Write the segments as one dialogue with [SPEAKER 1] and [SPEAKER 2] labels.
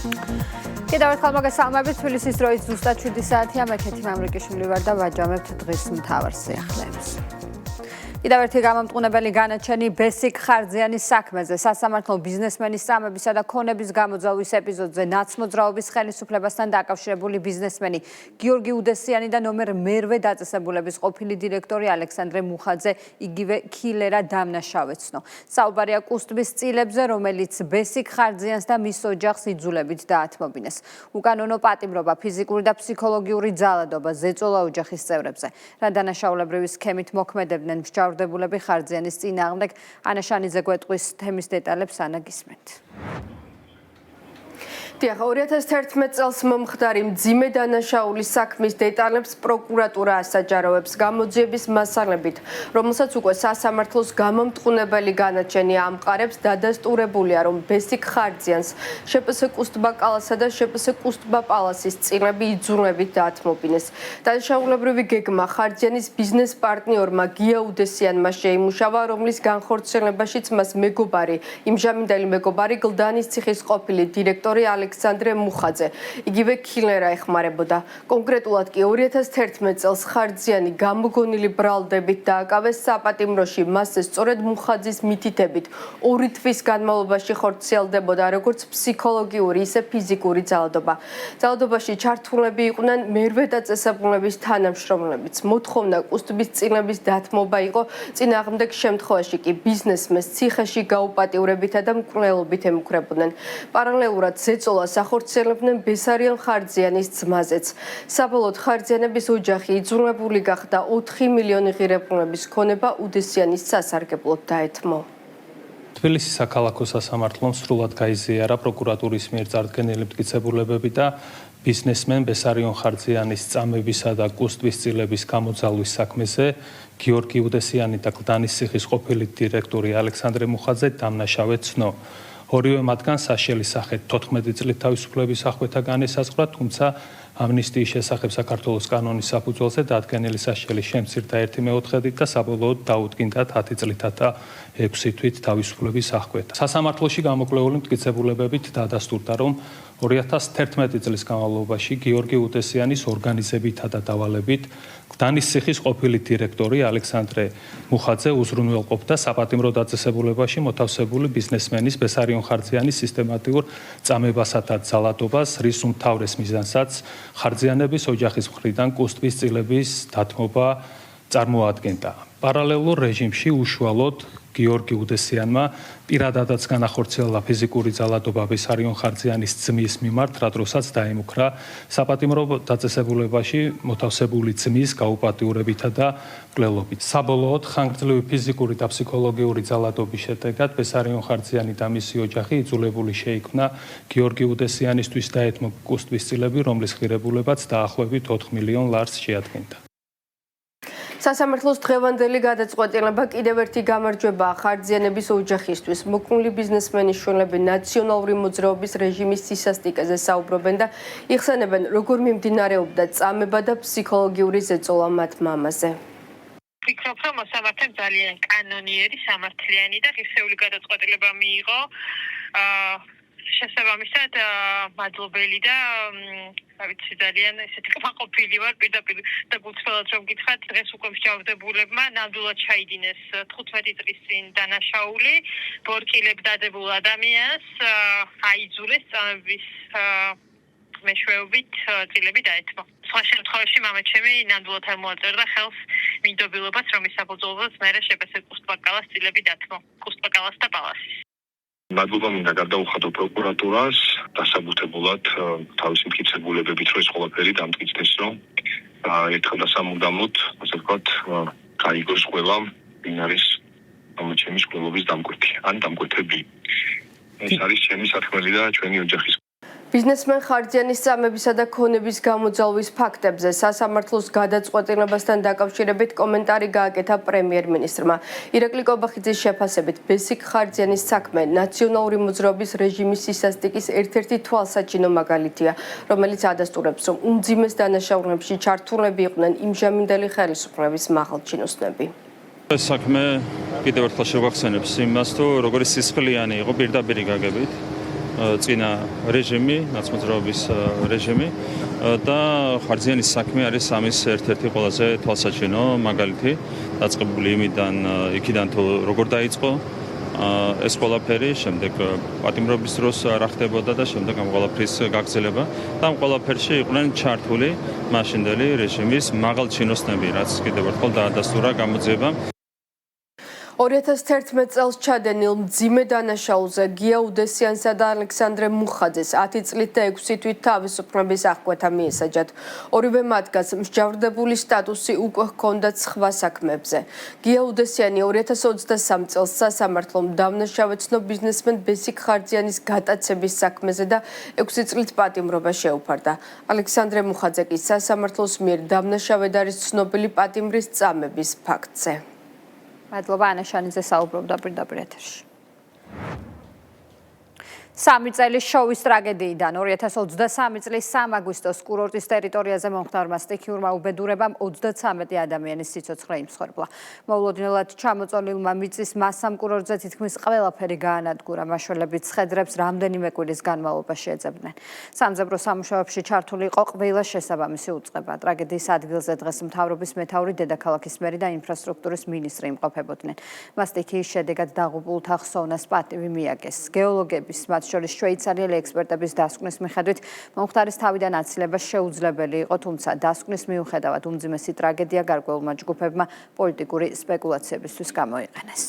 [SPEAKER 1] კიდევ ერთხელ მოგესალმებით, თბილისის დროით ზუსტად 7 საათია, მე ქეთი მამრიკიშვილი ვარ და ვაჯამებთ დღის მთავარ სიახლეებს. კიდევ ერთი გამომტყუნებელი განაჩენი ბესიკ ხარძიანის საქმეზე. სასამართლო ბიზნესმენის წამებისა და ქონების გამოძალვის ეპიზოდზე ნაცმოძრაობის ხელისუფლებასთან დაკავშირებული ბიზნესმენი გიორგი უდესიანი და ნომერ მერვე დაწესებულების ყოფილი დირექტორი ალექსანდრე მუხაძე იგივე ქილერა დამნაშავეცნო. საუბარია კუსტბის წილებზე, რომელიც ბესიკ ხარძიანს და მის ოჯახს იძულებით დაათმობინეს. უკანონო პატიმრობა, ფიზიკური და ფსიქოლოგიური ძალადობა, ზეწოლა ოჯახის წევრებზე. რა დანაშაულებრივი სქემით მოქმედებდნენ მსჯავრდებულები ხარძიანის წინააღმდეგ, ანა შანიძე გვეტყვის თემის დეტალებს, ანა გისმენთ.
[SPEAKER 2] 2011 წელს მომხდარი მძიმე დანაშაულის საქმის დეტალებს პროკურატურა ასაჯაროვებს გამოძიების მასალებით, რომელსაც უკვე სასამართლოს გამომტყუნებელი განაჩენი ამყარებს, დადასტურებულია, რომ ბესიკ ხარძიანს შპს კუსტბა კალასა და შპს კუსტბა პალასის წილები იძულებით დაათმობინეს. დანაშაულებრივი გეგმა ხარძიანის ბიზნეს პარტნიორმა გია უდესიანმა შეიმუშავა, რომლის განხორციელებაშიც მას მეგობარი, იმჟამინდელი მეგობარი გლდანის ციხის ყოფილი დირექტორი ალექსანდრე მუხაძე, იგივე ქილერა ეხმარებოდა. კონკრეტულად კი 2011 წელს ხარძიანი გამოგონილი ბრალდებით დააკავეს საპატიმროში, მასზე სწორედ მუხაძის მითითებით 2 თვის განმავლობაში ხორციელდებოდა როგორც ფსიქოლოგიური, ისე ფიზიკური ძალადობა. ძალადობაში ჩართულები იყვნენ მერვე დაწესებულების თანამშრომლებიც. მოთხოვნა კუსტბის წილების დათმობა იყო, წინააღმდეგ შემთხვევაში კი ბიზნესმენს ციხეში გაუპატიურებითა და მკვლელობით ემუქრებოდნენ. პარალელურად ზეწოლას ახორციელებდნენ ბესარიონ ხარძიანის ძმაზეც. საბოლოოდ ხარძიანების ოჯახი იძულებული გახდა 4 მილიონი ღირებულების ქონება უდესიანის სასარგებლოდ დაეთმო.
[SPEAKER 3] თბილისის საქალაქო სასამართლომ სრულად გაიზიარა პროკურატურის მიერ წარდგენილი მტკიცებულებები და ბიზნესმენ ბესარიონ ხარძიანის წამებისა და კუსტბის წილების გამოძალვის საქმეზე გიორგი უდესიანი და გლდანის ციხის ყოფილი დირექტორი ალექსანდრე მუხაძე დამნაშავეცნო. ორივე მათგან საშელის სახით 14 წლით თავისუფლების აღკვეთა განესაზღვრა, თუმცა ამნისტიის შესახებ საქართველოს კანონის საფუძველზე დადგენილი საშელის შემცირდა 1/4 და საბოლოოდ დაუდგინდათ 10 წლითა და 6 თვით თავისუფლების აღკვეთა. სასამართლოში გამოკვლეული მტკიცებულებებით დადასტურდა, რომ 2011 წლის განმავლობაში გიორგი უდესიანის ორგანიზებითა და დავალებით გლდანის ციხის ყოფილი დირექტორი ალექსანდრე მუხაძე უზრუნველყოფდა საპატიმრო დაწესებულებაში მოთავსებული ბიზნესმენის ბესარიონ ხარძიანის სისტემატიურ წამებასა და ძალადობას, რის უმთავრეს მიზანსაც ხარძიანების ოჯახის მხრიდან კუსტბის წილების დათმობა წარმოადგენდა. პარალელურ რეჟიმში უშუალოდ გიორგი უდესიანმა პირადადაც განახორციელა ფიზიკური ძალადობა ბესარიონ ხარძიანის ძმის მიმართ, რა დროსაც დაემუქრა საპატიმრო დაწესებულებაში მოთავსებული ძმის გაუპატიურებითა და მკვლელობით. საბოლოოდ ხანგრძლივი ფიზიკური და ფსიქოლოგიური ძალადობის შედეგად ბესარიონ ხარძიანი და მისი ოჯახი იძულებული შეიქმნა გიორგი უდესიანისთვის დაეთმო კუსტბის წილები, რომლის ღირებულებაც დაახლოებით 4 მილიონ ლარს შეადგენდა.
[SPEAKER 2] სასამართლოს დღევანდელი გადაწყვეტილება კიდევ ერთი გამარჯვებაა ხარძიანების ოჯახისთვის. მოქმული ბიზნესმენის შვილები ნაციონალური მოძრაობის რეჟიმის სისასტიკეზე საუბრობენ და იხსენებენ, როგორ მიმდინარეობდა წამება და ფსიქოლოგიური ზეწოლა მათ მამაზე.
[SPEAKER 4] ვფიქრობ, რომ მოსამართემ ძალიან კანონიერი, სამართლიანი და ღირსეული გადაწყვეტილება მიიღო. შესაბამისად მადლობელი და ვიცი ძალიან ესეთი კმაყოფილი ვარ პირდაპირ და გულწრფელად რომ გითხრათ, დღეს უკვე მსჯავრდებულებმა ნამდვილად ჩაიდინეს 15 წლის წინ დანაშაული, ბორკილებ დადებულ ადამიანს აიძულეს წამების მეშვეობით წილები დაეთმო. სხვა შემთხვევაში მამაჩემი ნამდვილად არ მოაწერდა ხელს მინდობილობას, რომ ის საბრძოლოდ მერე შპს კუსტბა კალას წილები დათმო, კუსტბა კალას და პალასის.
[SPEAKER 5] მადლობა მინდა გადაუხადო პროკურატურას დასაბუთებულად თავისი მტკიცებულებებით, რომ ეს ყველაფერი დამტკიცდეს, რომ ერთხელ და სამუდამოდ, ასე ვთქვათ, გაიგოს ყველა ვინ არის მამაჩემის მკვლელობის დამკვეთი ან დამკვეთები. ეს არის ჩემი საქმელი და ჩვენი ოჯახის.
[SPEAKER 2] ბიზნესმენ ხარძიანის წამებისა და ქონების გამოძალვის ფაქტებზე სასამართლოს გადაწყვეტილებასთან დაკავშირებით კომენტარი გააკეთა პრემიერ-მინისტრმა. ირაკლი კობახიძის შეფასებით, ბესიკ ხარძიანის საქმე ნაციონალური მოძრაობის რეჟიმის სისასტიკის ერთ-ერთი თვალსაჩინო მაგალითია, რომელიც ადასტურებს, რომ უმძიმეს დანაშაულებში ჩართულები იყვნენ იმჟამინდელი ხელისუფლების მაღალჩინოსნები.
[SPEAKER 6] ეს საქმე კიდევ ერთხელ შევახსენებს იმას, თუ როგორი სისხლიანი იყო პირდაპირი გაგებით. წინა რეჟიმი, ნაცმოძრაობის რეჟიმი და ხარჯიანის საქმე არის ამის ერთ-ერთი ყველაზე თვალსაჩინო მაგალითი, დაწყებული იქიდან თუ როგორ დაიწყო ეს ყველაფერი, შემდეგ პატიმრობის დროს რა ხდებოდა და შემდეგ ამ ყველაფრის გაგრძელება და ამ ყველაფერში იყვნენ ჩართული მაშინდელი რეჟიმის მაღალჩინოსნები, რაც კიდევ ერთხელ დაადასტურა გამოძიება.
[SPEAKER 2] 2011 წელს ჩადენილ მძიმე დანაშაულზე გია უდესიანსა და ალექსანდრე მუხაძეს 10 წლით და 6 თვით თავისუფლების აღკვეთა მიესაჯათ. ორივე მათგანს მსჯავრდებული სტატუსი უკვე ჰქონდათ სხვა საქმეებზე. გია უდესიანი 2023 წელს სასამართლომ დამნაშავე ცნო ბიზნესმენ ბესიკ ხარჯიანის გატაცების საქმეზე და 6 წლით პატიმრობა შეუფარდა. ალექსანდრე მუხაძე კი სასამართლოს მიერ დამნაშავედ არის ცნობილი პატიმრის წამების ფაქტზე.
[SPEAKER 1] მადლობა ანა შანიძე საუბრობდა პირდაპირ ეთერში. 3 წელი შოუის ტრაგედიიდან 2023 წლის 3 აგვისტოს კურორტის ტერიტორიაზე მომხდარმა სტიქიურმა უბედურებამ 33 ადამიანის სიცოცხლე იმსხვერპლა. მოულოდნელად ჩამოწოლილმა მიწის მასამ კურორტზე თითქმის ყველაფერი გაანადგურა. მაშველებით ცხედრებს რამდენიმე კვირის განმავლობაში ეძებდნენ. სამძებრო სამუშაოებში ჩართული იყო ყველა შესაბამისი უწყება. ტრაგედიის ადგილზე დღეს მთავრობის მეთაური, დედაქალაქის მერი და ინფრასტრუქტურის მინისტრი იმყოფებოდნენ. მას სტიქიის შედეგად დაღუპულთა ხსოვნას პატივი მიაგეს. გეოლოგების შორის შვეიცარიელი ექსპერტების დასკვნის მიხედვით მომხდარის თავიდან აცილება შეუძლებელი იყო, თუმცა დასკვნის მიუხედავად უმძიმესი ტრაგედია გარკვეულმა ჯგუფებმა პოლიტიკური სპეკულაციებისთვის გამოიყენეს.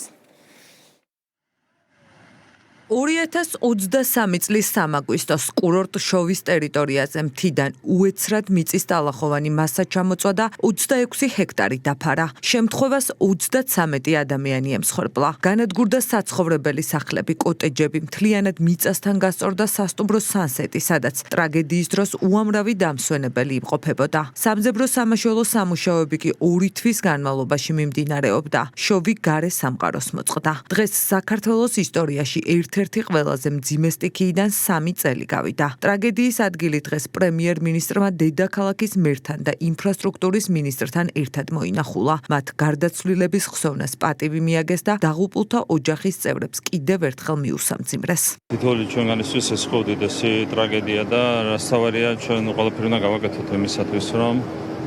[SPEAKER 7] 2023 წლის 3 აგვისტოს კურორტ შოვის ტერიტორიაზე მთიდან უეცრად მიწის ტალახოვანი მასა ჩამოწვა და 26 ჰექტარი დაფარა. შემთხვევას 33 ადამიანი ემსხვერპლა. განადგურდა საცხოვრებელი სახლები, კოტეჯები, მთლიანად მიწასთან გასწორდა სასტუმრო სანსეტი, სადაც ტრაგედიის დროს უამრავი დამსვენებელი იმყოფებოდა. სამძებრო სამაშველო სამუშაოები კი 2 თვის განმავლობაში მიმდინარეობდა. შოვი გარე სამყაროს მოწყდა. დღეს საქართველოს ისტორიაში ერთ-ერთი ყველაზე მძიმე სტიქიიდან 3 წელი გავიდა. ტრაგედიის ადგილი დღეს პრემიერ-მინისტრმა დედაქალაქის მერთან და ინფრასტრუქტურის მინისტრთან ერთად მოინახულა. მათ გარდაცვლილების ხსოვნას პატივი მიაგეს და დაღუპულთა ოჯახის წევრებს კიდევ ერთხელ მიუსამძიმრეს.
[SPEAKER 6] თითოეული ჩვენგანისთვის ეს ხო უდიდესი ტრაგედია და რასთავარია ჩვენ ყველაფერი უნდა გავაკეთოთ იმისათვის, რომ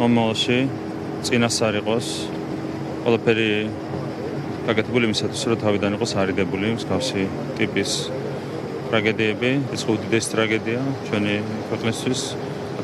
[SPEAKER 6] მომავალში წინასწარ იყოს ყველაფერი გაკეთებული იმისათვის, რომ თავიდან იყოს არიდებული მსგავსი ტიპის ტრაგედიები. ეს ხო უდიდესი ტრაგედია ჩვენი ქვეყნისთვის,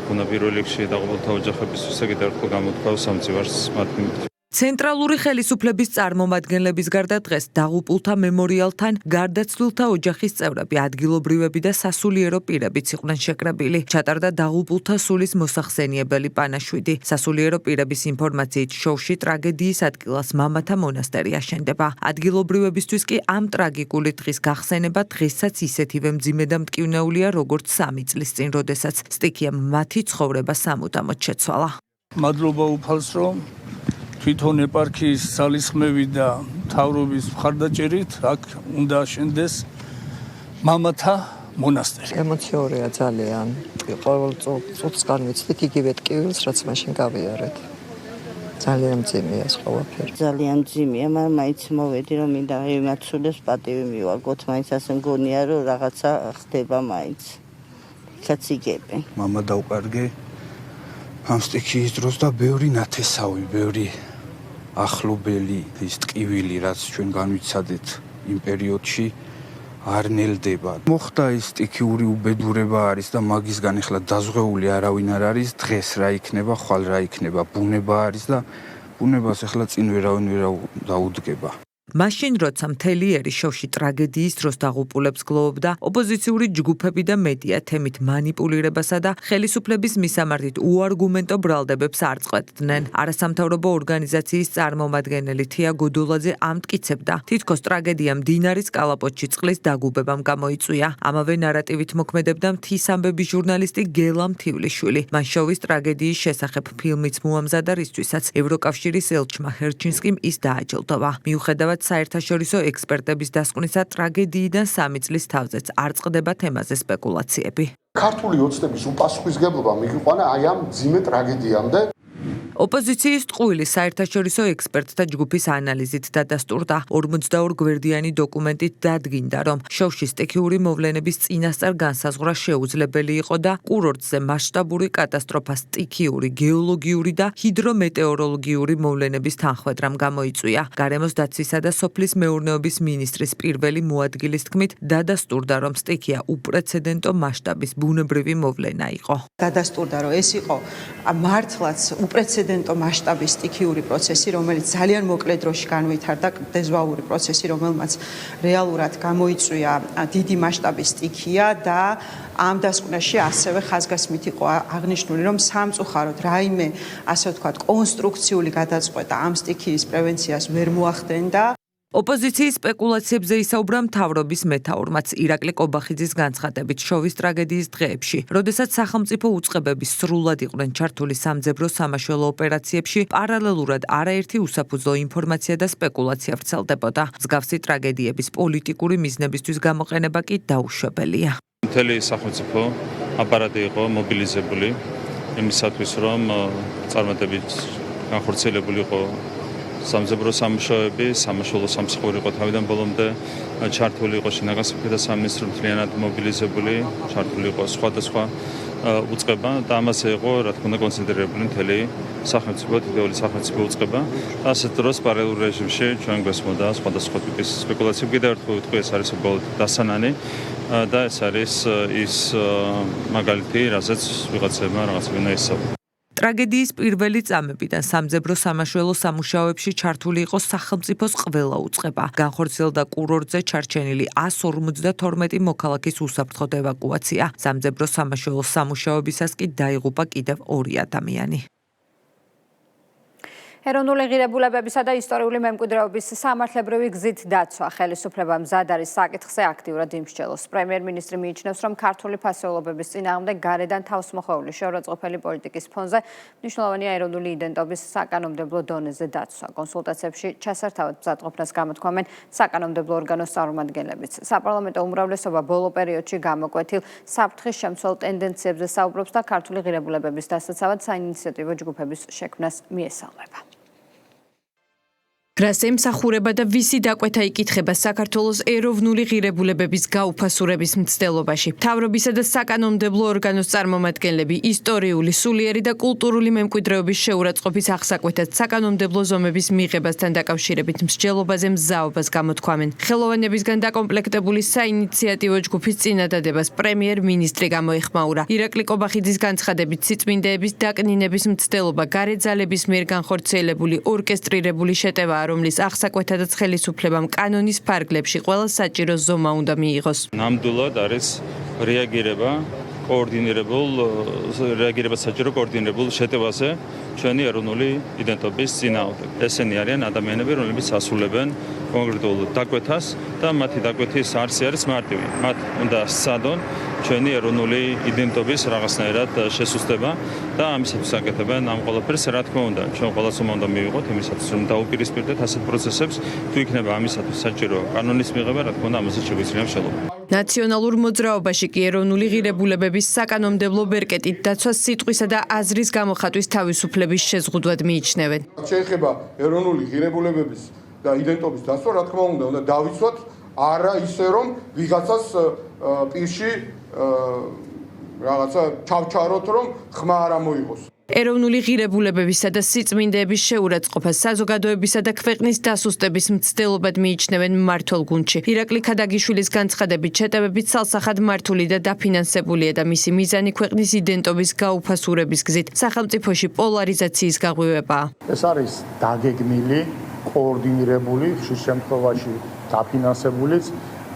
[SPEAKER 6] თქონა პირველ რიგში დაღუპულთა ოჯახებისთვის და კიდევ ერთხელ გამოთქვამს სამძივარს მათ მიმართ.
[SPEAKER 7] ცენტრალური ხელისუფლების წარმომადგენლების გარდა დღეს დაღუპულთა მემორიალთან გარდაცვლილთა ოჯახის წევრები, ადგილობრივები და სასულიერო პირებიც იყვნენ შეკრებილი. ჩატარდა დაღუპულთა სულის მოსახსენიებელი პანაშვიდი. სასულიერო პირების ინფორმაციით შოვში ტრაგედიის ადგილას მამათა მონასტერი აშენდება. ადგილობრივებისთვის კი ამ ტრაგიკული დღის გახსენება დღესაც ისეთივე მძიმე და მტკივნეულია, როგორც 3 წლის წინ, როდესაც სტიქიამ მათი ცხოვრება სამუდამოდ შეცვალა.
[SPEAKER 8] მადლობა უფალსრო თვითონ ეპარქიის ძალისხმევი და მთავრობის მხარდაჭერით აქ უნდა აშენდეს მამათა მონასტერი.
[SPEAKER 9] ემოციურია ძალიან. ყოველ წუთს განვიცდით იგივე ტკივილს, რაც მაშინ გავიარეთ. ძალიან მძიმეა ეს ყველაფერი.
[SPEAKER 10] ძალიან მძიმეა, მაგრამ მაინც მოვედი რომ მინდა იმაცულებს პატივი მივაგოთ, მაინც ასე მგონია რომ რაღაცა ხდება მაინც. კაციგები.
[SPEAKER 8] მამა დაუყარგე ამ სტიქიის დროს და ბევრი ნათესავი, ბევრი ახლობელი ის ტკივილი, რაც ჩვენ განვიცადეთ იმ პერიოდში არ ნელდება. მოხდა ის სტიქიური უბედურება არის და მაგისგან ეხლა დაზღვეული არავინ არ არის, დღეს რა იქნება, ხვალ რა იქნება, ბუნება არის და ბუნებას ეხლა წინ ვერავინ დაუდგება.
[SPEAKER 7] მაშინ როცა მთელი ერი შოვში ტრაგედიის დროს დაღუპულებს გლოვობდა, ოპოზიციური ჯგუფები და მედია თემით მანიპულირებასა და ხელისუფლების მისამართით უარგუმენტო ბრალდებებს არ წყვეტდნენ. არასამთავრობო ორგანიზაციის წარმომადგენელი თია გოდოლაძე ამტკიცებდა, თითქოს ტრაგედია მდინარის კალაპოტში წყლის დაგუბებამ გამოიწვია. ამავე ნარატივით მოქმედებდა მთის ამბების ჟურნალისტი გელა მთივლიშვილი. მან შოვის ტრაგედიის შესახებ ფილმიც მოამზადა, რისთვისაც ევროკავშირის ელჩმა ჰერჩინსკიმ ის დააჯილდოვა. მიუხედავად საერთაშორისო ექსპერტების დასკვნისა, ტრაგედიიდან 3 წლის თავზეც არ წყდება თემაზე სპეკულაციები.
[SPEAKER 11] ქართული ოცნების უპასუხისმგებლობა მიგიყვანა აი ამ მძიმე ტრაგედიამდე.
[SPEAKER 7] ოპოზიციის ტყუილი საერთაშორისო ექსპერტთა ჯგუფის ანალიზით დადასტურდა 42 გვერდიანი დოკუმენტით დადგინდა, რომ შოვში სტიქიური მოვლენების წინასწარ განსაზღვრა შეუძლებელი იყო და კურორტზე მასშტაბური კატასტროფა სტიქიური, გეოლოგიური და ჰიდრომეტეოროლოგიური მოვლენების თანხმედრამ გამოიწვია. გარემოს დაცვისა და სოფლის მეურნეობის მინისტრის პირველი მოადგილის თქმით, დადასტურდა, რომ სტიქია უპრეცედენტო მასშტაბის ბუნებრივი მოვლენა იყო.
[SPEAKER 11] დადასტურდა, რომ ეს იყო მართლაც უპრეცედენტო მასშტაბის სტიქიური პროცესი, რომელიც ძალიან მოკლე დროში განვითარდა, დეზვაური პროცესი, რომელმაც რეალურად გამოიწვია დიდი მასშტაბის სტიქია და ამ დასკვნაში ასევე ხაზგასმით იყო აღნიშნული, რომ სამწუხაროდ რაიმე, ასე ვთქვათ, კონსტრუქციული გადაწყვეტა ამ სტიქიის პრევენციას ვერ მოახდენდა.
[SPEAKER 7] ოპოზიციის სპეკულაციებზე ისაუბრა მთავრობის მეთაურმაც ირაკლი კობახიძის განცხადებით შოვის ტრაგედიის დღეებში, როდესაც სახელმწიფო უწყებების სრულად იყვნენ ჩართული სამძებრო სამაშველო ოპერაციებში, პარალელურად არაერთი უსაფუძვლო ინფორმაცია და სპეკულაცია ვრცელდებოდა. მსგავსი ტრაგედიების პოლიტიკური მიზნებისთვის გამოყენება კი დაუშვებელია.
[SPEAKER 6] მთელი სახელმწიფო აპარატი იყო მობილიზებული იმისათვის, რომ წარმატებით განხორციელებული იყო სამძებრო სამუშაოები, სამაშველო სამსახური იყო თავიდან ბოლომდე ჩართული იყო შინაგან საქმეთა სამინისტრო მთლიანად მობილიზებული, ჩართული იყო სხვადასხვა უწყება და ამაზე იყო, რა თქმა უნდა, კონცენტრირებული მთელი სახელმწიფო, თითოეული სახელმწიფო უწყება. ასეთ დროს პარალელურ რეჟიმში ჩვენ გვესმოდა სხვადასხვა ტიპის სპეკულაციები. კიდევ ერთხელ ვიტყვი, ეს არის უბრალოდ დასანანი და ეს არის ის მაგალითი, რაზეც ვიღაცებმა რაღაცები უნდა ისწავლონ.
[SPEAKER 7] ტრაგედიის პირველი წამებიდან სამძებრო სამაშველო სამუშაოებში ჩართული იყო სახელმწიფოს ყველა უწყება. განხორციელდა კურორტზე ჩარჩენილი 152 მოქალაქის უსაფრთხოდ ევაკუაცია. სამძებრო სამაშველო სამუშაოებისას კი დაიღუპა კიდევ 2 ადამიანი.
[SPEAKER 1] ეროვნული ღირებულებებისა და ისტორიული მემკვიდრეობის სამართლებრივი გზით დაცვა ხელისუფლება მზად არის საკითხზე აქტიურად იმსჯელოს. პრემიერ-მინისტრი მიიჩნევს, რომ ქართული ფასეულობების წინააღმდეგ გარედან თავსმოხვეული შეურაცხყოფელი პოლიტიკის ფონზე მნიშვნელოვანია ეროვნული იდენტობის საკანონმდებლო დონეზე დაცვა. კონსულტაციებში ჩასართავად მზადყოფნას გამოთქვამენ საკანონმდებლო ორგანოს წარმომადგენლებიც. საპარლამენტო უმრავლესობა ბოლო პერიოდში გამოკვეთილ საფრთხის შემცველ ტენდენციებზე საუბრობს და ქართული ღირებულებების დასაცავად საინიციატივო ჯგუფების შექმნას მიესალმება.
[SPEAKER 12] რას ემსახურება და ვისი დაკვეთა იკითხება საქართველოს ეროვნული ღირებულებების გაუფასურების მცდელობაში. მთავრობისა და საკანონმდებლო ორგანოს წარმომადგენლები ისტორიული, სულიერი და კულტურული მემკვიდრეობის შეურაცხყოფის აღსაკვეთად საკანონმდებლო ზომების მიღებასთან დაკავშირებით მსჯელობაზე მზაობას გამოთქვამენ. ხელოვანებისგან დაკომპლექტებული საინიციატივო ჯგუფის წინადადებას პრემიერ-მინისტრი გამოეხმაურა. ირაკლი კობახიძის განცხადებით სიწმინდეების დაკნინების მცდელობა გარეძალების მიერ განხორციელებული ორკესტრირებული შეტევა, რომლის აღსაკვეთადაც ხელისუფლებამ კანონის ფარგლებში ყველა საჭირო ზომა უნდა მიიღოს.
[SPEAKER 6] ნამდვილად არის რეაგირება საჭირო კოორდინირებულ შეტევაზე ჩვენი ეროვნული იდენტობის წინააღმდეგ. ესენი არიან ადამიანები, რომლებიც ასრულებენ კონკრეტულ დაკვეთას და მათი დაკვეთის არსი არის მარტივი. მათ უნდა სცადონ ჩვენი ეროვნული იდენტობის რაღაცნაირად შესუსტება და ამისათვის აკეთებენ ამ ყველაფერს, რა თქმა უნდა, ჩვენ ყველას უნდა მივიღოთ იმისათვის, რომ დაუპირისპირდეთ ასეთ პროცესებს, თუ იქნება ამისათვის საჭირო კანონის მიღება, რა თქმა უნდა, ამაზე შეგვიძლია მშელობა.
[SPEAKER 12] ნაციონალურ მოძრაობაში კი ეროვნული ღირებულებების საკანონმდებლო ბერკეტით დაცვას სიტყვისა და აზრის გამოხატვის თავისუფლების შეზღუდვად მიიჩნევენ.
[SPEAKER 13] შეეხება ეროვნული ღირებულებების და იდენტობის დაცვა, რა თქმა უნდა დავიცვათ არა ისე რომ ვიღაცას პირში რაღაცა ჩავჩაროთ, რომ ხმა არ ამოიღოს.
[SPEAKER 12] ეროვნული ღირებულებებისა და სიწმინდეების შეურაცხყოფას საზოგადოებისა და ქვეყნის დასუსტების მცდელობად მიიჩნევენ მმართველ გუნდში. ირაკლი ქადაგიშვილის განცხადებით შეტევებით სალსახად მართული და დაფინანსებულია და მისი მიზანი ქვეყნის იდენტობის გაუფასურების გზით სახელმწიფოში პოლარიზაციის გაღვივებაა.
[SPEAKER 14] ეს არის დაგეგმილი, კოორდინირებული, ხშირ შემთხვევაში დაფინანსებულიც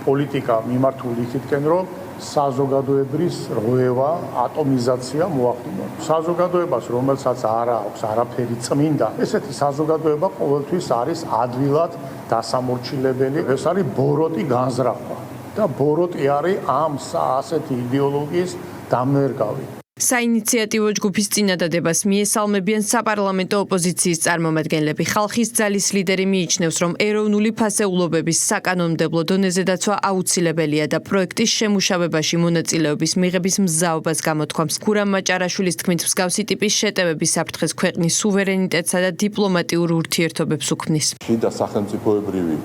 [SPEAKER 14] პოლიტიკა მიმართული იქითკენ, რომ საზოგადოებრივ რღვევა, ატომიზაცია მოახდინონ. საზოგადოებას, რომელსაც არ აქვს არაფერი წმინდა, ესეთი საზოგადოება ყოველთვის არის ადვილად დასამორჩილებელი. ეს არის ბოროტი განზრახვა და ბოროტი არის ამ ასეთი იდეოლოგიის დამნერგავი.
[SPEAKER 12] საინიციატივო ჯგუფის წინადადებას მიესალმებიან საპარლამენტო ოპოზიციის წარმომადგენლები. ხალხის ძალის ლიდერი მიიჩნევს, რომ ეროვნული ფასეულობების საკანონმდებლო დონეზე დაცვა აუცილებელია და პროექტის შემუშავებაში მონაწილეობის მიღების მზაობას გამოთქვამს. გურამ მაჭარაშვილის თქმით, მსგავსი ტიპის შეტევები საფრთხეს ქვეყნის სუვერენიტეტსა და დიპლომატიურ ურთიერთობებს უქმნის.
[SPEAKER 15] შიდა სახელმწიფოებრივი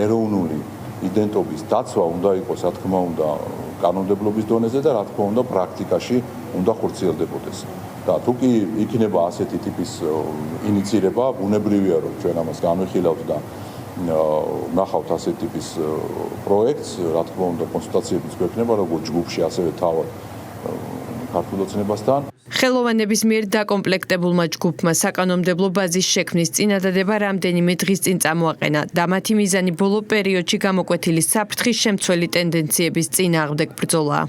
[SPEAKER 15] ეროვნული იდენტობის დაცვა უნდა იყოს, რა თქმა უნდა, კანონმდებლობის დონეზე და რა თქმა უნდა პრაქტიკაში უნდა ხორციელდებოდეს. და თუ კი იქნება ასეთი ტიპის ინიციირება, ბუნებრივია რომ ჩვენ ამას განვიხილავთ და ნახავთ ასეთი ტიპის პროექტს, რა თქმა უნდა კონსულტაციებიც გვექნება როგორც ჯგუფში, ასევე თავად ქართულ ოცნებასთან.
[SPEAKER 12] ხელოვანების მიერ დაკომპლექტებულმა ჯგუფმა საკანონმდებლო ბაზის შექმნის წინადადება რამდენიმე დღის წინ წამოაყენა და მათი მიზანი ბოლო პერიოდში გამოკვეთილი საფრთხის შემცველი ტენდენციების წინააღმდეგ ბრძოლაა.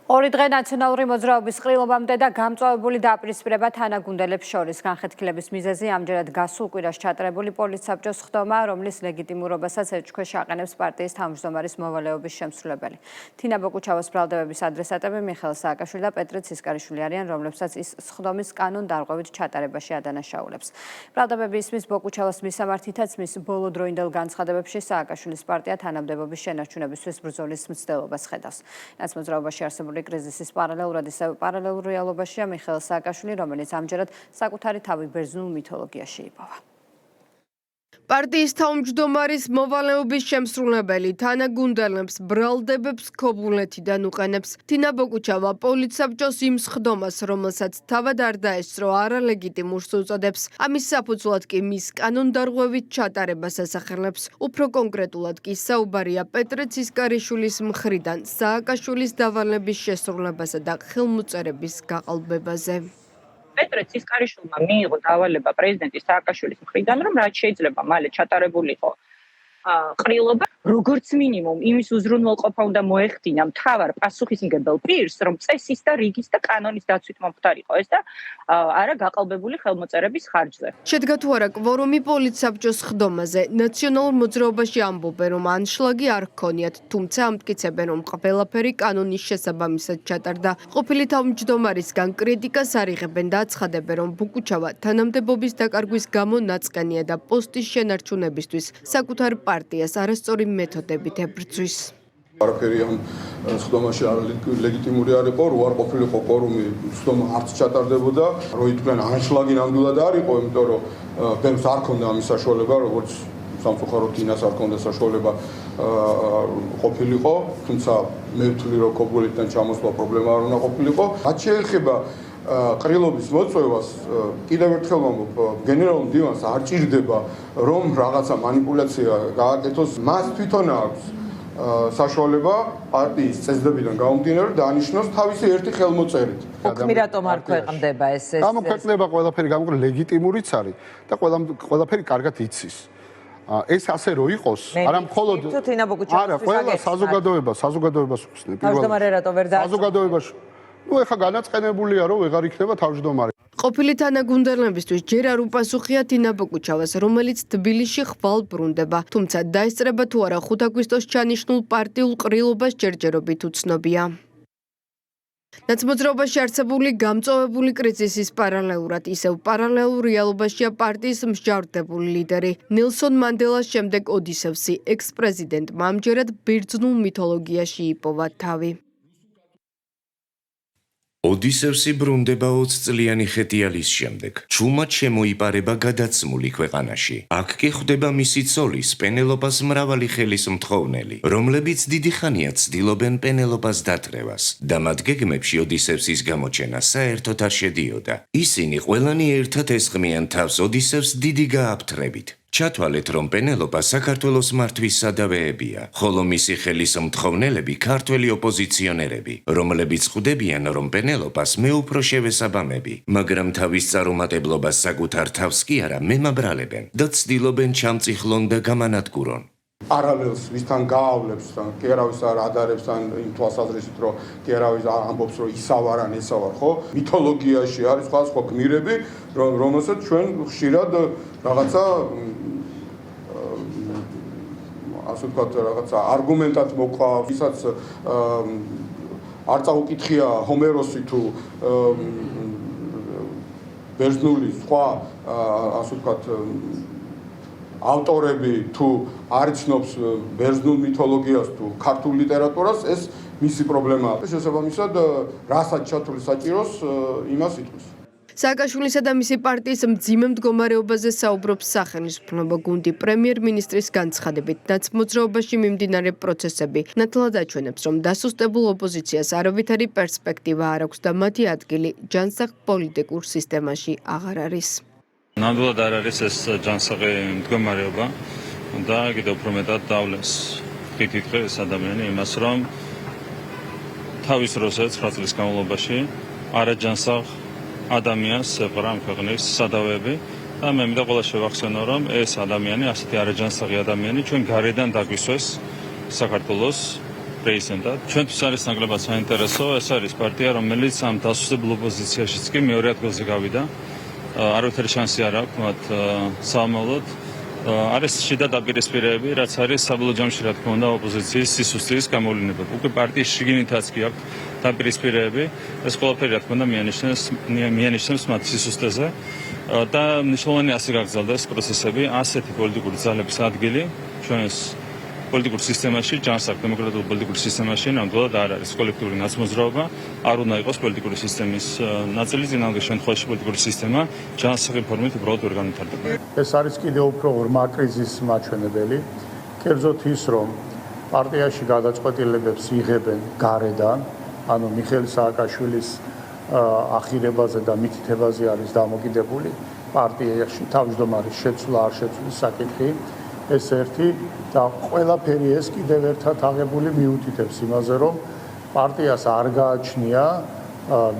[SPEAKER 1] ორი დღე ნაციონალური მოძრაობის ყრილობამდე და გამწვავებული დაპირისპირება თანაგუნდელებს შორის განხეთქილების მიზეზი ამჯერად გასულ კვირას ჩატარებული პოლიტსაბჭოს ხდომა, რომლის ლეგიტიმურობასაც ერჩქვეშ აყენებს პარტიის თავმჯდომარის მოვალეობის შემსრულებელი. თინა ბოკუჩავას ბრალდებების ადრესატები მიხეილ სააკაშვილი და პეტრე ცისკარიშვილი არიან, რომლებსაც ის სხდომის კანონდარღვევით ჩატარებაში ადანაშაულებს. ბრალდებები ისმის ბოკუჩავას მისამართითაც მის ბოლოდროინდელ განცხადებებში სააკაშვილის პარტია თანამდებობის შენარჩუნებისთვის ბრძოლის მცდელობას ხედავს. ნაცმოძრაობაში არსებული კრიზისის პარალელურად ისევ პარალელურ რეალობაშია მიხეილ სააკაშვილი, რომელიც ამჯერად საკუთარი თავი ბერძნულ მითოლოგიაში იპოვა.
[SPEAKER 2] პარტიის თავმჯდომარის მოვალეობის შემსრულებელი თანაგუნდელებს ბრალდებებს ქობულეთიდან უყენებს. თინა ბოკუჩავა პოლიტსაბჭოს იმ სხდომას, რომელსაც თავად არ დაესწრო არალეგიტიმურს უწოდებს. ამის საფუძვლად კი მის კანონდარღვევით ჩატარებას ასახელებს. უფრო კონკრეტულად კი საუბარია პეტრე ცისკარიშვილის მხრიდან სააკაშვილის დავალების შესრულებასა და ხელმოწერების გაყალბებაზე.
[SPEAKER 16] პეტრე ცისკარიშვილმა მიიღო დავალება პრეზიდენტის სააკაშვილის მხრიდან, რომ რაც შეიძლება მალე ჩატარებულიყო ყრილობა, როგორც მინიმუმ იმის უზრუნველყოფა უნდა მოეხდინა მთავარ პასუხისმგებელ პირს, რომ წესის და რიგის და კანონის დაცვით მომხდარიყო ეს და არა გაყალბებული ხელმოწერების ხარჯზე.
[SPEAKER 2] შედგა თუ არა კვორუმი პოლიტსაბჭოს ხდომაზე, ნაციონალურ მოძრაობაში ამბობენ, რომ ანშლაგი არ ჰქონიათ, თუმცა ამტკიცებენ, რომ ყველაფერი კანონის შესაბამისად ჩატარდა. ყოფილი თავმჯდომარისგან კრიტიკას არ იღებენ და აცხადებენ, რომ ბუკუჩავა თანამდებობის დაკარგვის გამო ნაწყენია და პოსტის შენარჩუნებისთვის საკუთარ პარტიას არასწორი მეთოდებით ებრძვის.
[SPEAKER 13] არაფერი ამ სხდომაში ლეგიტიმური არ იყო, რო არ ყოფილიყო კვორუმი, სხდომა არც ჩატარდებოდა, რო იყვნენ ანშლაგი ნამდვილად არ იყო, იმიტომ რომ ბევრს არ ქონდა ამის საშუალება, როგორც სამწუხაროდ ინას არ ქონდა საშუალება ყოფილიყო, თუმცა მე ვთვლი, რომ ქობულეთიდან ჩამოსვლა პრობლემა არ უნდა ყოფილიყო. რაც შეეხება ყრილობის მოწვევას, კიდევ ერთხელ ვამბობ, გენერალურ მდივანს არ ჭირდება, რომ რაღაცა манипуляცია გააკეთოს, მას თვითონ აქვს საშუალება პარტიის წესდებიდან გამომდინარე დაანიშნოს თავისი ერთი ხელმოწერით.
[SPEAKER 17] უქმი რატომ არ ქვეყნდება ეს?
[SPEAKER 13] გამოქვეყნება ყველაფერი გამოქვეყნება ლეგიტიმურიც არის და ყველაფერი კარგად იცის. ეს ასე რო იყოს, არა მხოლოდ არა, ყველა საზოგადოებას უხსნებ.
[SPEAKER 17] თავმჯდომარე რატო ვერ დააწყო?
[SPEAKER 13] საზოგადოებაში ეხა განაწყენებულია, რომ ვეღარ იქნება თავმჯდომარე.
[SPEAKER 2] ყოფილი თანაგუნდელებისთვის ჯერ არ უპასუხია თინა ბოკუჩავას, რომელიც თბილისში ხვალ ბრუნდება. თუმცა დაესწრება თუ არა 5 აგვისტოს ჩანიშნულ პარტიულ ყრილობას ჯერჯერობით უცნობია. ნაცმოძრაობაში არსებული გამწვავებული კრიზისის პარალელურად ისევ პარალელურ რეალობაშია პარტიის მსჯავრდებული ლიდერი. ნელსონ მანდელას შემდეგ ოდისევსი ექს-პრეზიდენტმა ამჯერად ბერძნულ მითოლოგიაში იპოვა თავი.
[SPEAKER 18] ოდისევსი ბრუნდება 20 წლიანი ხეტიალის შემდეგ. ჩუმად შემოიპარება გადაცმული ქვეყანაში. აქ კი ხვდება მისი ცოლის პენელოპას მრავალი ხელისმთხოვნელი, რომლებიც დიდი ხანია ცდილობენ პენელოპას დათრევას და მათ გეგმებში ოდისევსის გამოჩენა საერთოდ არ შედიოდა. ისინი ყველანი ერთად ესხმიან თავს ოდისევს დიდი გააფთრებით. ჩათვალეთ, რომ პენელოპა საქართველოს მართვის სადავეებია, ხოლო მისი ხელისმთხოვნელები ქართველი ოპოზიციონერები, რომლებიც ხვდებიან, რომ პენელოპას მეუფრო შევესაბამები, მაგრამ თავის წარუმატებლობას საკუთარ თავს კი არა მემაბრალებენ და ცდილობენ ჩამწიხლონ და გამანადგურონ.
[SPEAKER 13] პარალელს ვისთან გაავლებს, კი არავის არ ადარებს ან იმ თვალსაზრისით, რომ კი არავის ამბობს, რომ ისავ არ ან ესავ არ, ხო? მითოლოგიაში არის სხვა გმირები, რომელსაც ჩვენ ხშირად რაღაცა ასე ვთქვათ, რაღაცა არგუმენტად მოყავს, ვისაც არ წაუკითხია ჰომეროსი თუ ბერძნული სხვა ასე ვთქვათ ავტორები თუ არ იცნობს ბერძნულ მითოლოგიას თუ ქართულ ლიტერატურას, ეს მისი პრობლემაა. შესაბამისად, რასაც ჩათვლი საჭიროს, იმას იტყვის.
[SPEAKER 2] სააკაშვილისა და მისი პარტიის მძიმე მდგომარეობაზე საუბრობს სახელმწიფო გუნდი პრემიერ-მინისტრის განცხადებით. ნაცმოძრაობაში მიმდინარე პროცესები ნათლად აჩვენებს, რომ დასუსტებულ ოპოზიციას არავითარი პერსპექტივა არ აქვს და მათი ადგილი ჯანსაღ პოლიტიკურ სისტემაში აღარ არის.
[SPEAKER 6] ნამდვილად არ არის ეს ჯანსაღი მდგომარეობა და კიდევ უფრო მეტად დავლენს თითქოს ეს ადამიანი იმას, რომ თავის როზე 9 წლის განმავლობაში არაჯანსაღ ადამიანს ეყრა ამ ქვეყნის სადავეები და მე მინდა ყველა შევახსენო, რომ ეს ადამიანი, ასეთი არაჯანსაღი ადამიანი ჩვენ გარედან დაგვისვეს საქართველოს პრეზიდენტად. ჩვენთვის არის ნაკლებად საინტერესო, ეს არის პარტია, რომელიც ამ დასუსტებულ ოპოზიციაშიც კი მეორე ადგილზე გავიდა. არავითარი შანსი არ აქვს მათ საომალოდ. არის შიდა დაპირისპირებები, რაც არის საბოლოო ჯამში რა თქმა უნდა ოპოზიციის სისუსტის გამოვლინება. უკვე პარტიის შიგნითაც კი აქვს დაპირისპირებები. ეს ყველაფერი რა თქმა უნდა მიანიშნებს მათ სისუსტეზე და მნიშვნელოვანი ასე გაგრძელდეს პროცესები, ასეთი პოლიტიკური ძალების ადგილი ჩვენს პოლიტიკურ სისტემაში, ჯანსაღ დემოკრატიულ პოლიტიკურ სისტემაში ნამდვილად არ არის. კოლექტიური ნაცმოძრაობა არ უნდა იყოს პოლიტიკური სისტემის ნაწილი, წინააღმდეგ შემთხვევაში პოლიტიკური სისტემა ჯანსაღი ფორმით უბრალოდ ვერ განვითარდება.
[SPEAKER 14] ეს არის კიდევ უფრო ღრმა კრიზისის მაჩვენებელი. კერძოდ ის, რომ პარტიაში გადაწყვეტილებებს იღებენ გარედან, ანუ მიხეილ სააკაშვილის ახირებაზე და მითითებაზე არის დამოკიდებული პარტიაში თავმჯდომარის შეცვლა არ შეცვლის საკითხი. ეს ერთი და ყველაფერი ეს კიდევ ერთად აღებული მიუთითებს იმაზე, რომ პარტიას არ გააჩნია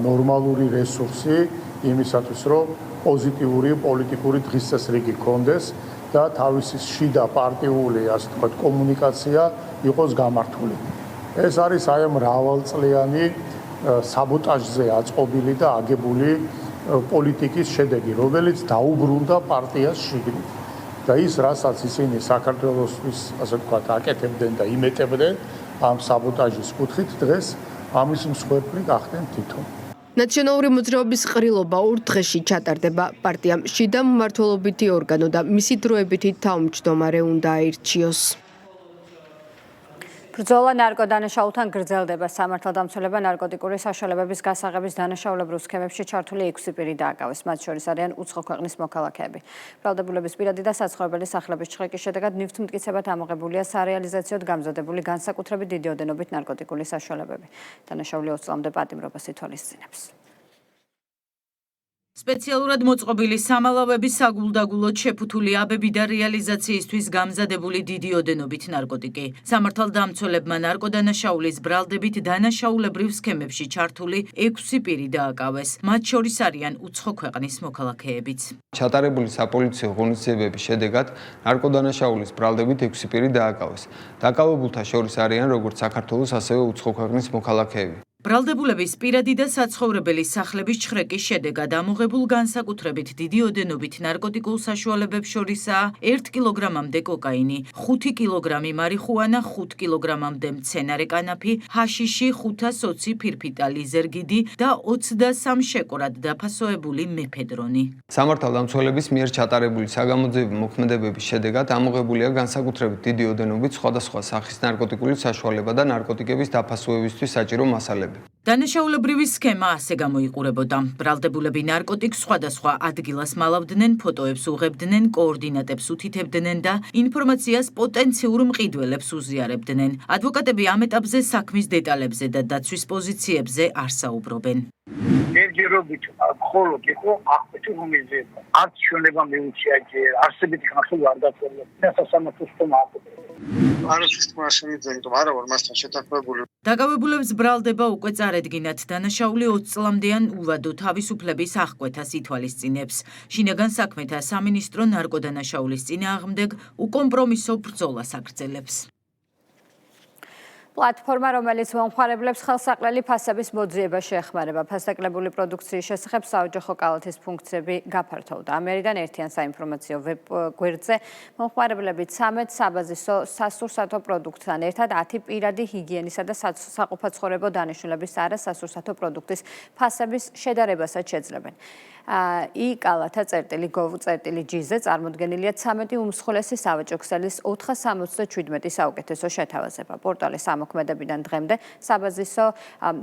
[SPEAKER 14] ნორმალური რესურსი იმისათვის, რომ პოზიტიური პოლიტიკური დღესასრიგი კონდეს და თავისი შიდა პარტიული, ასე ვთქვათ, კომუნიკაცია იყოს გამართული. ეს არის აი ამ მრავალწლიანი საბოტაჟზე აწყობილი და აგებული პოლიტიკის შედეგი, რომელიც დაუბრუნდა პარტიას შიგნით. და ის, რასაც ისინი საქართველოსთვის, ასე ვთქვათ, აკეთებდნენ და იმეტებდნენ ამ საბოტაჟის კუთხით, დღეს ამის მსხვერპლი გახდნენ თვითონ.
[SPEAKER 2] ნაციონალური მოძრაობის ყრილობა 2 დღეში ჩატარდება. პარტიამ შიდა მმართველობითი ორგანო და მისი დროებითი თავმჯდომარე უნდა აირჩიოს.
[SPEAKER 1] ბრძოლა ნარკოდანაშაულთან გრძელდება. სამართალდამცველება ნარკოტიკული საშუალებების გასაღების დანაშაულებრივ სქემებში ჩართული 6 პირი დააკავეს. მათ შორის არიან უცხო ქვეყნის მოქალაქეები. ბრალდებულების პირადი და საცხოვრებელი სახლების ჩხრეკის შედეგად ნივთმტკიცებად ამოღებულია სარეალიზაციოდ გამზადებული განსაკუთრებით დიდი ოდენობით ნარკოტიკული საშუალებები. დანაშაული 20 წლამდე პატიმრობას ითვალისწინებს.
[SPEAKER 19] სპეციალურად მოწყობილი სამალავების საგულდაგულოდ შეფუთული აბები და რეალიზაციისთვის გამზადებული დიდი ოდენობით ნარკოტიკი. სამართალდამცველებმა ნარკოდანაშაულის ბრალდებით დანაშაულებრივ სქემებში ჩართული 6 პირი დააკავეს. მათ შორის არიან უცხო ქვეყნის მოქალაქეებიც.
[SPEAKER 20] ჩატარებული საპოლიციო ღონისძიებების შედეგად ნარკოდანაშაულის ბრალდებით 6 პირი დააკავეს. დაკავებულთა შორის არიან როგორც საქართველოს, ასევე უცხო ქვეყნის მოქალაქეები.
[SPEAKER 19] ბრალდებულების პირადი და საცხოვრებელი სახლების ჩხრეკის შედეგად ამოღებულ განსაკუთრებით დიდი ოდენობით ნარკოტიკულ საშუალებებს შორისაა 1 კილოგრამამდე კოკაინი, 5 კილოგრამი მარიხუანა, 5 კილოგრამამდე მცენარე კანაფი, ჰაშიში, 520 ფირფიტალი ზერგიდი და 23 შეკორად დაფასოებული მეფედრონი.
[SPEAKER 20] სამართალდამცველების მიერ ჩატარებული საგამოძიებო მოქმედებების შედეგად ამოღებულია განსაკუთრებით დიდი ოდენობით სხვადასხვა სახის ნარკოტიკული საშუალება და ნარკოტიკების დაფასოებისთვის საჭირო მასალები.
[SPEAKER 19] დანაშაულებრივი სქემა ასე გამოიყურებოდა. ბრალდებულები ნარკოტიკს სხვადასხვა ადგილას მალავდნენ, ფოტოებს უღებდნენ, კოორდინატებს უთითებდნენ და ინფორმაციას პოტენციურ მყიდველებს უზიარებდნენ. ადვოკატები ამ ეტაპზე საქმის დეტალებზე და დაცვის პოზიციებზე არ საუბრობენ.
[SPEAKER 21] ჯერჯერობით მხოლოდ იყო აღკვეთი რომიზება. არც ჩვენება მიუჩია ჯერ, არსებითი ხალხი არ დაწესებულა. სასამართლოს თქმა არასდროს თქმა შემიძლია, იმიტომ არა ვარ მასთან შეთანხმებული.
[SPEAKER 19] დაკავებულებს ბრალდება უკვე წარედგინათ. დანაშაული 20 წლამდეან უვადო თავისუფლების აღკვეთას ითვალისწინებს. შინაგან საქმეთა სამინისტრო ნარკოდანაშაულის წინააღმდეგ უკომპრომისო ბრძოლას აგრძელებს.
[SPEAKER 1] პლატფორმა, რომელიც მომხმარებლებს ხელსაყრელი ფასების მოძიებას შეეხმარება. ფასდაკლებული პროდუქციის შესახებ საოჯახო კალათის ფუნქციები გაფართოვდა. ამერიდან ერთიან საინფორმაციო ვებ გვერდზე მომხმარებლები 13 საბაზისო სასურსათო პროდუქტთან ერთად 10 პირადი ჰიგიენისა და საყოფაცხოვრებო დანიშნულების არასასურსათო პროდუქტის ფასების შედარებასაც შეძლებენ. i-კალათა-gov.gz-ზე წარმოდგენილია 13 უმსხვილესი სავაჭრო ქსელის 477 საუკეთესო შეთავაზება. პორტალის ამოქმედებიდან დღემდე საბაზისო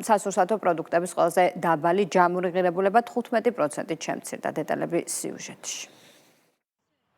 [SPEAKER 1] სასურსათო პროდუქტების ყველაზე დაბალი ჯამური ღირებულება 15%-ით შემცირდა. დეტალები სიუჟეტში.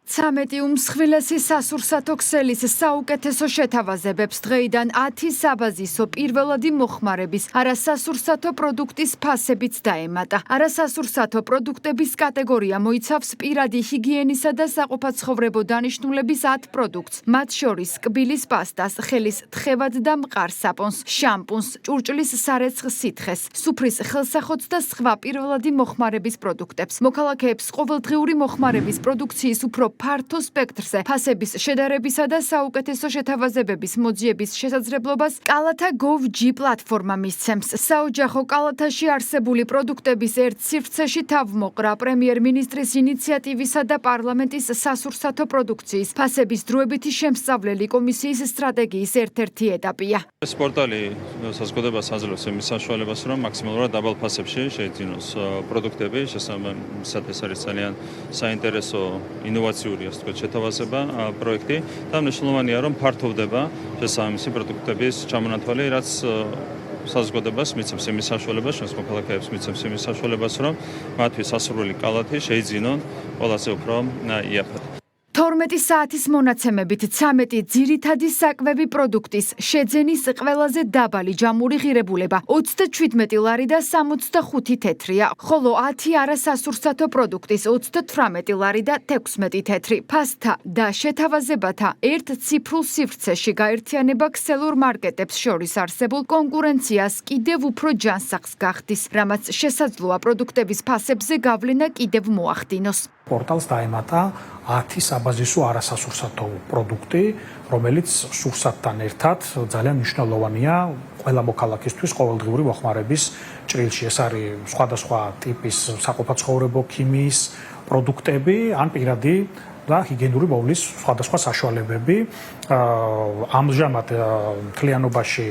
[SPEAKER 3] 13 უმსხვილესი სასურსათო ქსელის საუკეთესო შეთავაზებებს დღეიდან 10 საბაზისო პირველადი მოხმარების არასასურსათო პროდუქტის ფასებიც დაემატა. არასასურსათო პროდუქტების კატეგორია მოიცავს პირადი ჰიგიენისა და საყოფაცხოვრებო დანიშნულების 10 პროდუქტს, მათ შორის კბილის პასტას, ხელის თხევად და მყარ საპონს, შამპუნს, ჭურჭლის სარეცხ სითხეს, სუფრის ხელსახოც და სხვა პირველადი მოხმარების პროდუქტებს. მოქალაქეებს ყოველდღიური მოხმარების პროდუქციის უფრო ფართო სპექტრზე ფასების შედარებისა და საუკეთესო შეთავაზებების მოძიების შესაძლებლობას კალათა.gov.g პლატფორმა მისცემს. საოჯახო კალათაში არსებული პროდუქტების ერთ სივრცეში თავმოყრა პრემიერ-მინისტრის ინიციატივისა და პარლამენტის სასურსათო პროდუქციის ფასების დროებითი შემსწავლელი კომისიის სტრატეგიის ერთ-ერთი ეტაპია.
[SPEAKER 6] ეს პორტალი საზოგადოებას აძლევს იმის საშუალებას, რომ მაქსიმალურად დაბალ ფასებში შეიძინოს პროდუქტები, შესაბამისად ეს არის ძალიან საინტერესო ინოვაციური შეთავაზება პროექტი და მნიშვნელოვანია, რომ ფართოვდება შესაბამისი პროდუქტების ჩამონათვალი, რაც საზოგადოებას მიცემს იმის საშუალებას, ჩვენს მოქალაქეებს მიცემს იმის საშუალებას, რომ მათთვის სასურველი კალათი შეიძინონ ყველაზე უფრო იაფად.
[SPEAKER 3] 12 საათის მონაცემებით 13 ძირითადი საკვები პროდუქტის შეძენის ყველაზე დაბალი ჯამური ღირებულება 37 ლარი და 65 თეთრია, ხოლო 10 არასასურსათო პროდუქტის 38 ლარი და 16 თეთრი. ფასთა და შეთავაზებათა ერთ ციფრულ სივრცეში გაერთიანება ქსელურ მარკეტებს შორის არსებულ კონკურენციას კიდევ უფრო ჯანსაღს გახდის, რამაც შესაძლოა პროდუქტების ფასებზე გავლენა კიდევ მოახდინოს.
[SPEAKER 22] პორტალს დაემატა 10 საბაზისო არასასურსათო პროდუქტი, რომელიც სურსათთან ერთად ძალიან მნიშვნელოვანია ყველა მოქალაქისთვის ყოველდღიური მოხმარების ჭრილში. ეს არის სხვადასხვა ტიპის საყოფაცხოვრებო ქიმიის პროდუქტები, ან პირადი და ჰიგიენური მოვლის სხვადასხვა საშუალებები. ამჟამად მთლიანობაში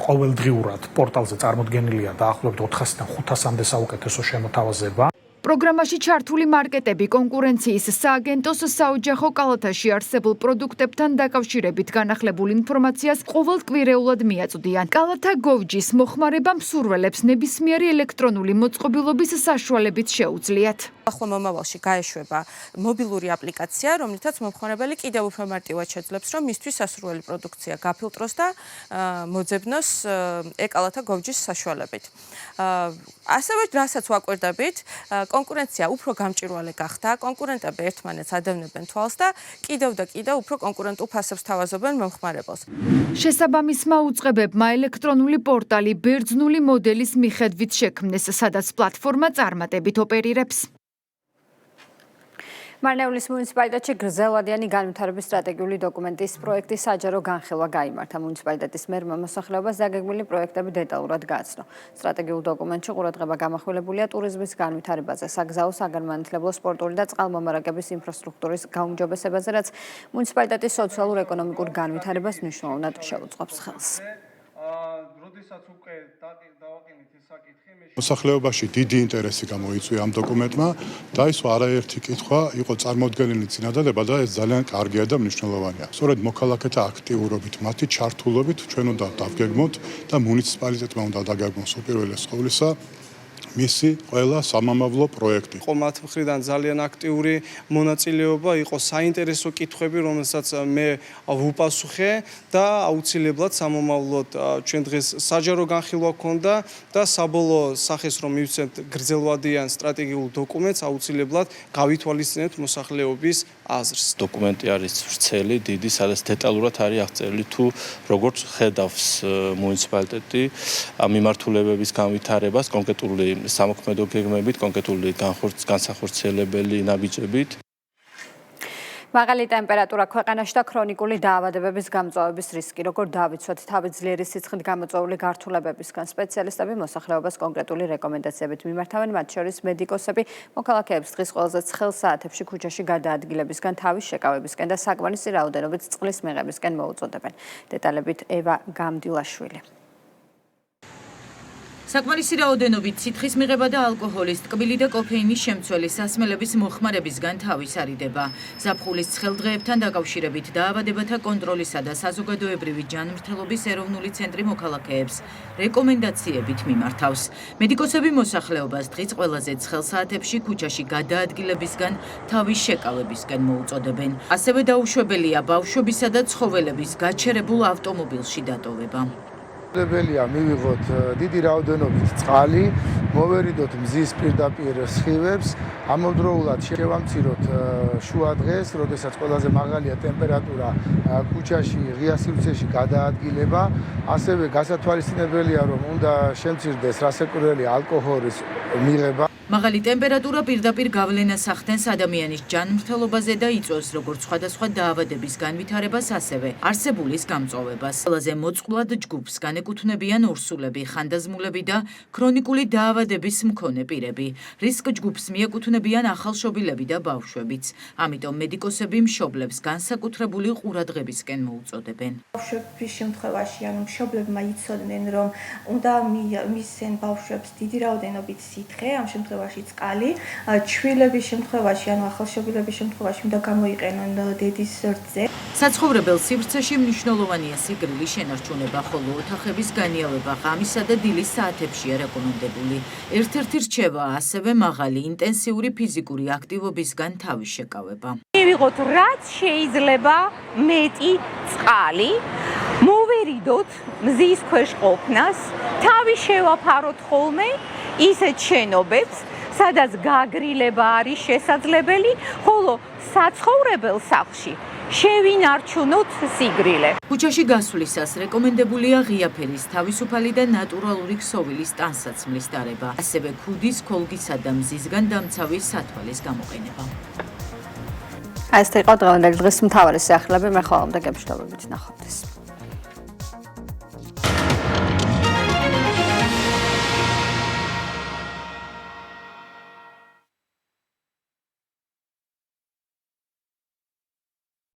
[SPEAKER 22] ყოველდღიურად პორტალზე წარმოდგენილია დაახლოებით 400-დან 500-მდე საუკეთესო შემოთავაზება.
[SPEAKER 3] პროგრამაში ჩართული მარკეტები კონკურენციის სააგენტოს საოჯახო კალათაში არსებულ პროდუქტებთან დაკავშირებით განახლებულ ინფორმაციას ყოველკვირეულად მიაწვდიან. კალათა.gov.g-ის მოხმარება მსურველებს ნებისმიერი ელექტრონული მოწყობილობის საშუალებით შეუძლიათ.
[SPEAKER 23] ახლა მომავალში გაეშვება მობილური აპლიკაცია, რომლითაც მომხმარებელი კიდევ უფრო მარტივად შეძლებს, რომ მისთვის სასურველი პროდუქცია გაფილტროს და მოძებნოს კალათა.gov.g-ის საშუალებით. ასევე რასაც ვაკვირდებით, კონკურენცია უფრო გამჭვირვალე გახდა, კონკურენტები ერთმანეთს ადევნებენ თვალს და კიდევ უფრო კონკურენტულ ფასებს თავაზობენ მომხმარებელს.
[SPEAKER 3] შესაბამისმა უწყებებმა ელექტრონული პორტალი ბერძნული მოდელის მიხედვით შექმნეს, სადაც პლატფორმა წარმატებით ოპერირებს.
[SPEAKER 1] მარნეულის მუნიციპალიტეტში გრძელვადიანი განვითარების სტრატეგიული დოკუმენტის პროექტის საჯარო განხილვა გაიმართა. მუნიციპალიტეტის მერმა მოსახლეობას დაგეგმილი პროექტები დეტალურად გააცნო. სტრატეგიულ დოკუმენტში ყურადღება გამახვილებულია ტურიზმის განვითარებაზე, საგზაო, საგანმანათლებლო, სპორტული და წყალმომარაგების ინფრასტრუქტურის გაუმჯობესებაზე, რაც მუნიციპალიტეტის სოციალურ-ეკონომიკურ განვითარებას მნიშვნელოვნად შეუწყობს ხელს.
[SPEAKER 24] მოსახლეობაში დიდი ინტერესი გამოიწვია ამ დოკუმენტმა და ის არაერთი კითხვა იყო წარმოდგენილი წინადადება და ეს ძალიან კარგია და მნიშვნელოვანია. სწორედ მოქალაქეთა აქტიურობით, მათი ჩართულობით ჩვენ უნდა დავგეგმოთ და მუნიციპალიტეტმა უნდა დაგეგმოს უპირველეს ყოვლისა მისი ყველა სამამავლო პროექტი.
[SPEAKER 25] იყო მათ მხრიდან ძალიან აქტიური მონაწილეობა, იყო საინტერესო კითხვები, რომელსაც მე ვუპასუხე და აუცილებლად სამომავლოდ ჩვენ დღეს საჯარო განხილვა გქონდა და საბოლოო სახეს რომ მივცემთ გრძელვადიან სტრატეგიულ დოკუმენტს, აუცილებლად გავითვალისწინებთ მოსახლეობის აზრს.
[SPEAKER 26] დოკუმენტი არის ვრცელი, დიდი, სადაც დეტალურად არის აღწერილი თუ როგორც ხედავს მუნიციპალიტეტი მიმართულებების განვითარებას კონკრეტული სამოქმედო გეგმებით, კონკრეტული განსახორციელებელი ნაბიჯებით.
[SPEAKER 1] მაღალი ტემპერატურა ქვეყანაში და ქრონიკული დაავადებების გამწვავების რისკი. Როგორ დავიცვათ თავი ძლიერი სიცხით გამოწვეული გართულებებისგან? სპეციალისტები მოსახლეობას კონკრეტული რეკომენდაციებით მიმართავენ, მათ შორის მედიკოსები მოქალაქეებს დღის ყველაზე ცხელ საათებში ქუჩაში გადაადგილებისგან, თავის შეკავებისკენ და საკმარისი რაოდენობით წყლის მიღებისკენ მოუწოდებენ. დეტალებით ევა გამდილაშვილი.
[SPEAKER 19] საკმარისი რაოდენობით სითხის მიღება და ალკოჰოლის, ტკბილი და კოფეინის შემცველი სასმელების მოხმარებისგან თავის არიდება. ზაფხულის ცხელ დღეებთან დაკავშირებით დაავადებათა კონტროლისა და საზოგადოებრივი ჯანმრთელობის ეროვნული ცენტრი მოქალაქეებს რეკომენდაციებით მიმართავს. მედიკოსები მოსახლეობას დღის ყველაზე ცხელ საათებში ქუჩაში გადაადგილებისგან, თავის შეკავებისკენ მოუწოდებენ. ასევე დაუშვებელია ბავშვებისა და ცხოველების გაჩერებულ ავტომობილში დატოვება.
[SPEAKER 4] Დებელია მივიღოთ დიდი რაოდენობით წყალი, მოვერიდოთ მზის პირდაპირ სხივებს, ამავდროულად შევამციროთ შუა დღეს, როდესაც ყველაზე მაღალია ტემპერატურა ქუჩაში ღია სივრცეში გადაადგილება, ასევე გასათვალისწინებელია, რომ უნდა შემცირდეს რასაკვირველი ალკოჰოლის მიღება.
[SPEAKER 19] მაღალი ტემპერატურა პირდაპირ გავლენას ახდენს ადამიანის ჯანმრთელობაზე და იწვევს როგორც სხვადასხვა დაავადების განვითარებას, ასევე არსებულის გამწვავებას. ყველაზე მოწყვლად ჯგუფს განეკუთვნებიან ორსულები, ხანდაზმულები და ქრონიკული დაავადების მქონე პირები. რისკ ჯგუფს მიეკუთვნებიან ახალშობილები და ბავშვებიც. ამიტომ მედიკოსები მშობლებს განსაკუთრებული ყურადღებისკენ მოუწოდებენ.
[SPEAKER 5] ბავშვების შემთხვევაში, ანუ მშობლებმა იცოდნენ, რომ უნდა მისცენ ბავშვებს დიდი რაოდენობით სითხე, ამ შემთხვევაში წყალი, ჩვილების შემთხვევაში, ანუ ახალშობილების შემთხვევაში უნდა გამოიყენონ დედის რძე.
[SPEAKER 19] საცხოვრებელ სივრცეში მნიშვნელოვანია სიგრილის შენარჩუნება, ხოლო ოთახების განიავება ღამისა და დილის საათებშია რეკომენდებული. ერთ-ერთი რჩევა ასევე მაღალი ინტენსიური ფიზიკური აქტივობისგან თავის შეკავება.
[SPEAKER 8] მივიღოთ რაც შეიძლება მეტი წყალი, მოვერიდოთ მზის ქვეშ ყოფნას, თავი შევაფაროთ ხოლმე ისეთ შენობებს, სადაც გაგრილება არის შესაძლებელი, ხოლო საცხოვრებელ სახლში შევინარჩუნოთ სიგრილე.
[SPEAKER 19] ქუჩაში გასვლისას რეკომენდებულია ღია ფერის, თავისუფალი და ნატურალური ქსოვილის ტანსაცმლის დარება, ასევე ქუდის, ქოლგისა და მზისგან დამცავი სათვალის გამოყენება.
[SPEAKER 1] ეს იყო დღევანდელი დღის მთავარი სიახლეები, მე ხოლმე გემშვიდობებით ნახვამდის.